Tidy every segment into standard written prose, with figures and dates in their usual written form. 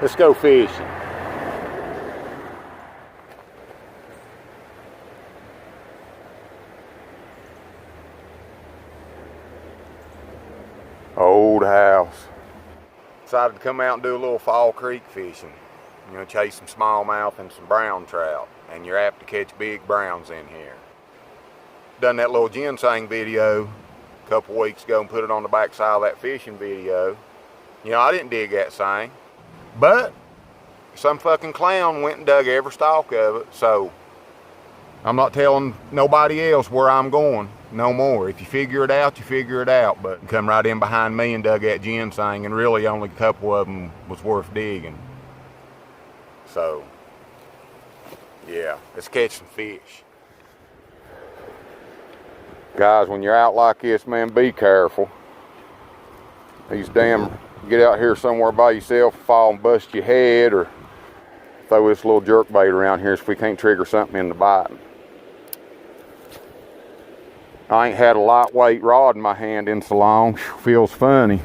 Let's go fishing. Old house. Decided to come out and do a little fall creek fishing. You know, chase some smallmouth and some brown trout. And you're apt to catch big browns in here. Done that little ginseng video a couple weeks ago and put it on the back side of that fishing video. You know, I didn't dig that thing. But some fucking clown went and dug every stalk of it. So I'm not telling nobody else where I'm going no more. If you figure it out, you figure it out. But come right in behind me and dug that ginseng, and really only a couple of them was worth digging. So, yeah, let's catch some fish. Guys, when you're out like this, man, be careful. These damn, get out here somewhere by yourself, fall and bust your head, or throw this little jerk bait around here so we can't trigger something into biting. I ain't had a lightweight rod in my hand in so long. Feels funny.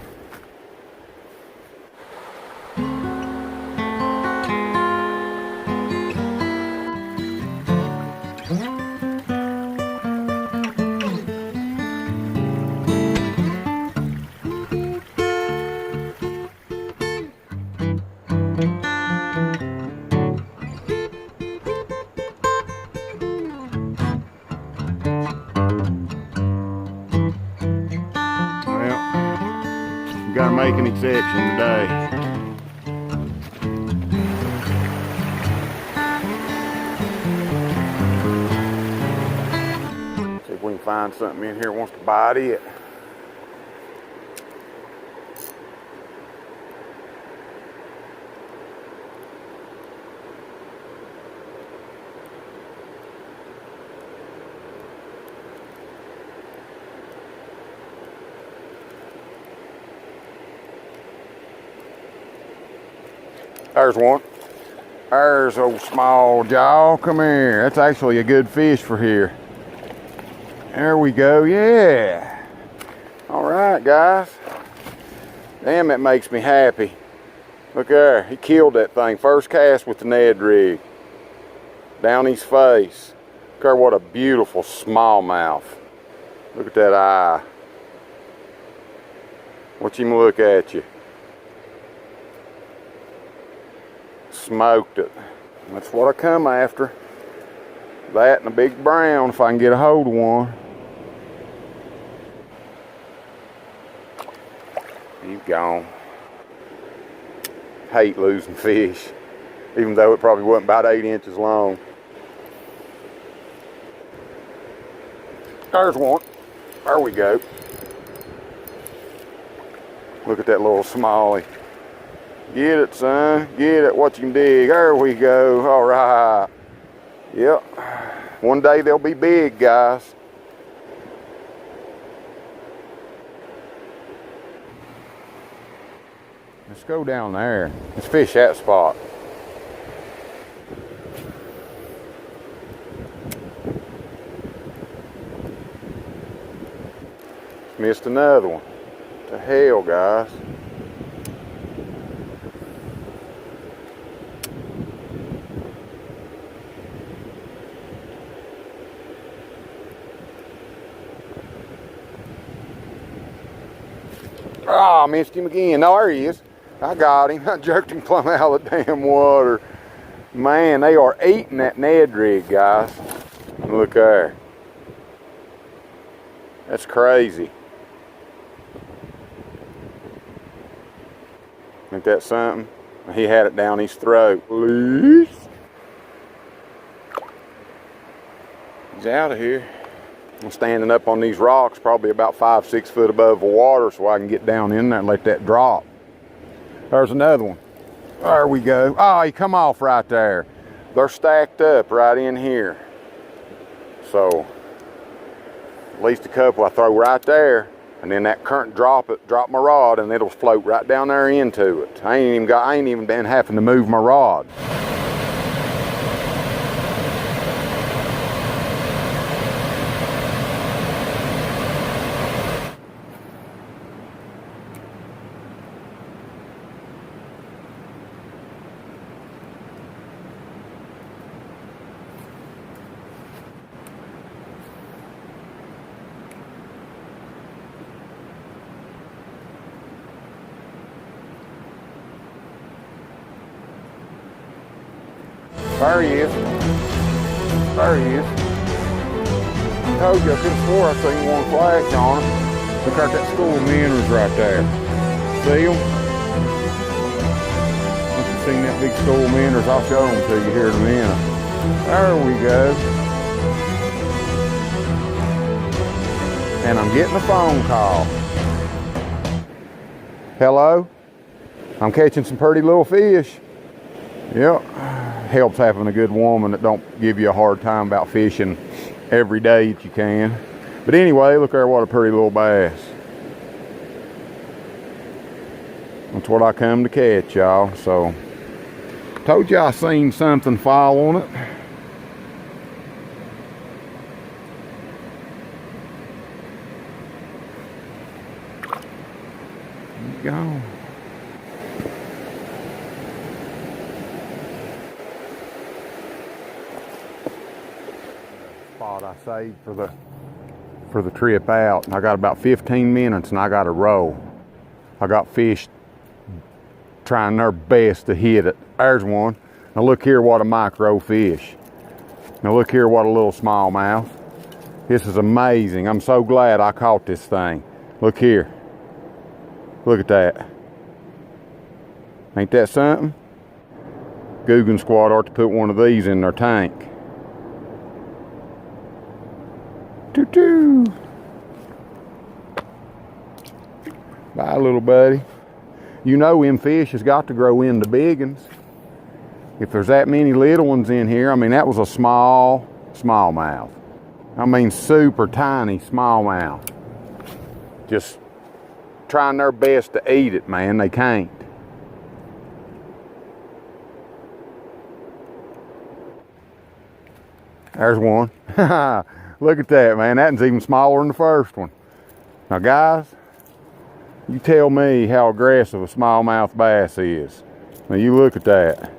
Gotta make an exception today. See if we can find something in here that wants to bite it. There's one. There's old small jaw. Come here. That's actually a good fish for here. There we go. Yeah. All right, guys. Damn, that makes me happy. Look there. He killed that thing. First cast with the Ned rig. Down his face. Look there, what a beautiful smallmouth. Look at that eye. Watch him look at you. Smoked it. That's what I come after. That and a big brown if I can get a hold of one. He's gone. Hate losing fish, even though it probably wasn't about 8 inches long. There's one. There we go. Look at that little smallie. Get it, son. Get it. What you can dig. There we go. All right. Yep. One day they'll be big, guys. Let's go down there. Let's fish that spot. Missed another one. What the hell, guys? Oh, I missed him again. No, there he is. I got him. I jerked him plumb out of the damn water. Man, they are eating that Ned rig, guys. Look there. That's crazy. Ain't that something? He had it down his throat. Please. He's out of here. I'm standing up on these rocks probably about 5-6 foot above the water so I can get down in there and let that drop. There's another one. There we go. Oh, he come off right there. They're stacked up right in here. So at least a couple I throw right there, and then that current drop my rod, and it'll float right down there into it. I ain't even been having to move my rod. There he is. There he is. I told you, I could have swore I seen one flash on him. Look at that school of minnows right there. See them? Once you've seen that big school of minnows, I'll show them to you here in a minute. There we go. And I'm getting a phone call. Hello? I'm catching some pretty little fish. Yep. Helps having a good woman that don't give you a hard time about fishing every day that you can. But anyway, look there, what a pretty little bass. That's what I come to catch, y'all. So, told you I seen something fall on it. There you go. Spot I saved for the trip out, and I got about 15 minutes and I got a roll. I got fish trying their best to hit it. There's one. Now look here, what a micro fish. Now look here, what a little smallmouth. This is amazing. I'm so glad I caught this thing. Look here. Look at that. Ain't that something? Guggen Squad ought to put one of these in their tank. Toot-toot. Bye, little buddy. You know them fish has got to grow into big ones. If there's that many little ones in here, I mean, that was a smallmouth. I mean, super tiny smallmouth. Just trying their best to eat it, man. They can't. There's one. Look at that, man. That one's even smaller than the first one. Now, guys, you tell me how aggressive a smallmouth bass is. Now, you look at that.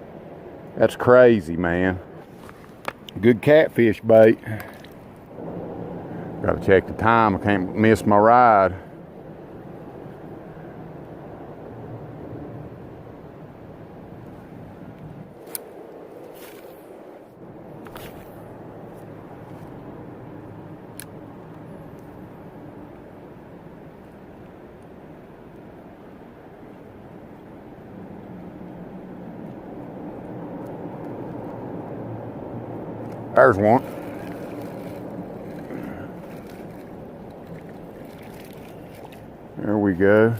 That's crazy, man. Good catfish bait. Gotta check the time. I can't miss my ride. There's one. There we go.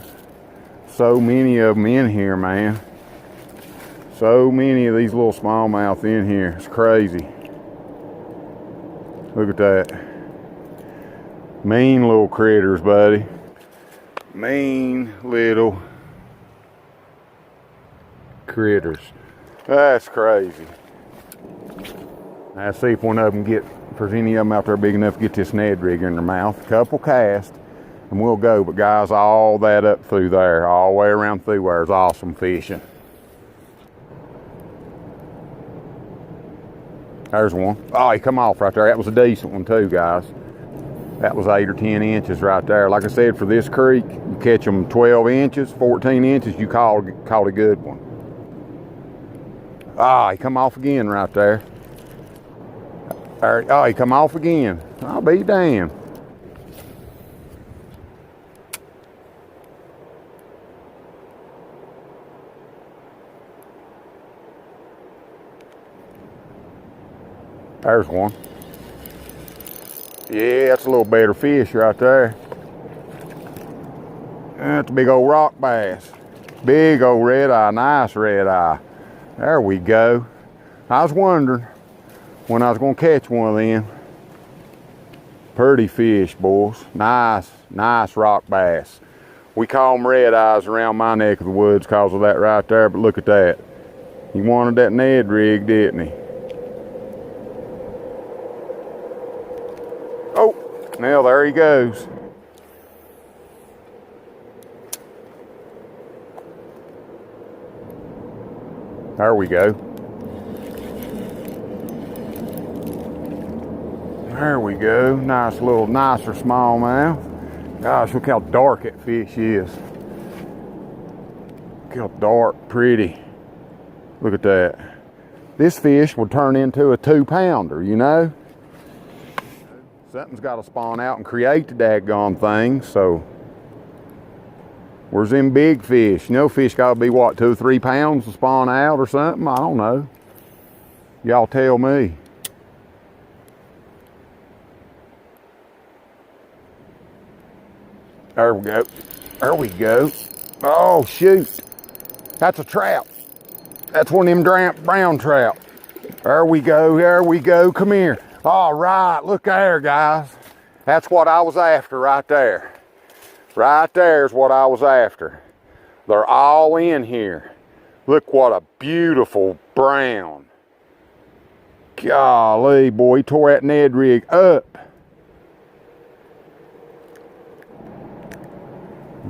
So many of them in here, man. So many of these little smallmouth in here. It's crazy. Look at that. Mean little critters, buddy. Mean little critters. That's crazy. Let's see if one of them if there's any of them out there big enough to get this Ned rigger in their mouth. A couple cast, and we'll go. But guys, all that up through there, all the way around through there is awesome fishing. There's one. Oh, he come off right there. That was a decent one too, guys. That was 8 or 10 inches right there. Like I said, for this creek, you catch them 12 inches, 14 inches, you caught a good one. Ah, he come off again right there. Oh, he come off again. I'll be damned. There's one. Yeah, that's a little better fish right there. That's a big old rock bass. Big old red eye, nice red eye. There we go. I was wondering when I was gonna catch one of them. Pretty fish, boys. Nice rock bass. We call them red eyes around my neck of the woods because of that right there, but look at that. He wanted that Ned rig, didn't he? Oh, now there he goes. There we go. There we go. Nicer smallmouth. Gosh, look how dark that fish is. Look how dark, pretty. Look at that. this fish would turn into a 2-pounder, you know? Something's got to spawn out and create the daggone thing, so. Where's them big fish? You know, fish got to be, what, 2 or 3 pounds to spawn out or something? I don't know. Y'all tell me. There we go. There we go. Oh, shoot. That's a trout. That's one of them brown trout. There we go. There we go. Come here. All right. Look there, guys. That's what I was after right there. Right there is what I was after. They're all in here. Look what a beautiful brown. Golly, boy, he tore that Ned rig up.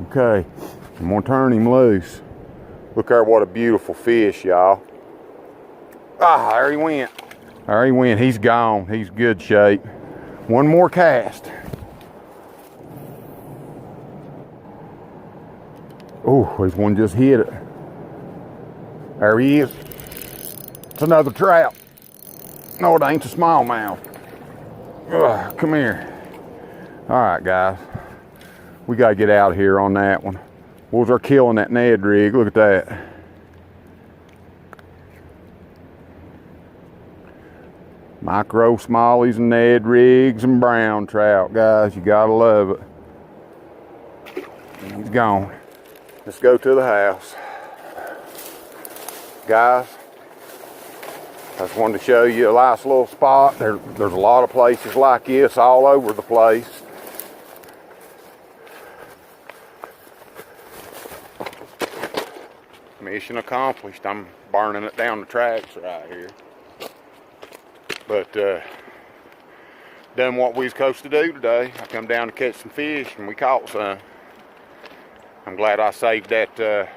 Okay, I'm gonna turn him loose. Look there, what a beautiful fish, y'all. Ah, there he went. There he went, he's gone. He's good shape. One more cast. Oh, there's one just hit it. There he is. It's another trout. No, it ain't a smallmouth. Ugh, come here. All right, guys. We got to get out of here on that one. Wolves are killing that Ned rig. Look at that. Micro smallies and Ned rigs and brown trout, guys. You got to love it. He's gone. Let's go to the house. Guys, I just wanted to show you a nice little spot. There's a lot of places like this all over the place. Mission accomplished. I'm burning it down the tracks right here. But done what we was supposed to do today. I come down to catch some fish and we caught some. I'm glad I saved that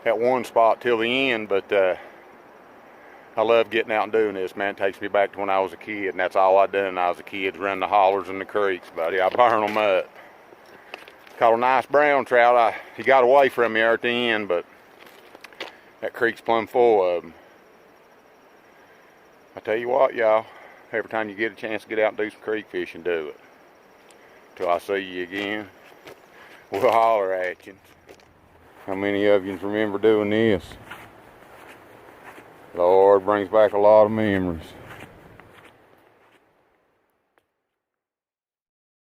one spot till the end, but I love getting out and doing this, man. It takes me back to when I was a kid, and that's all I done when I was a kid, run the hollers and the creeks, buddy. I burn them up. Caught a nice brown trout. He got away from me there at the end, but that creek's plumb full of them. I tell you what, y'all, every time you get a chance to get out and do some creek fishing, do it. Till I see you again, we'll holler at you. How many of you remember doing this? Lord, brings back a lot of memories.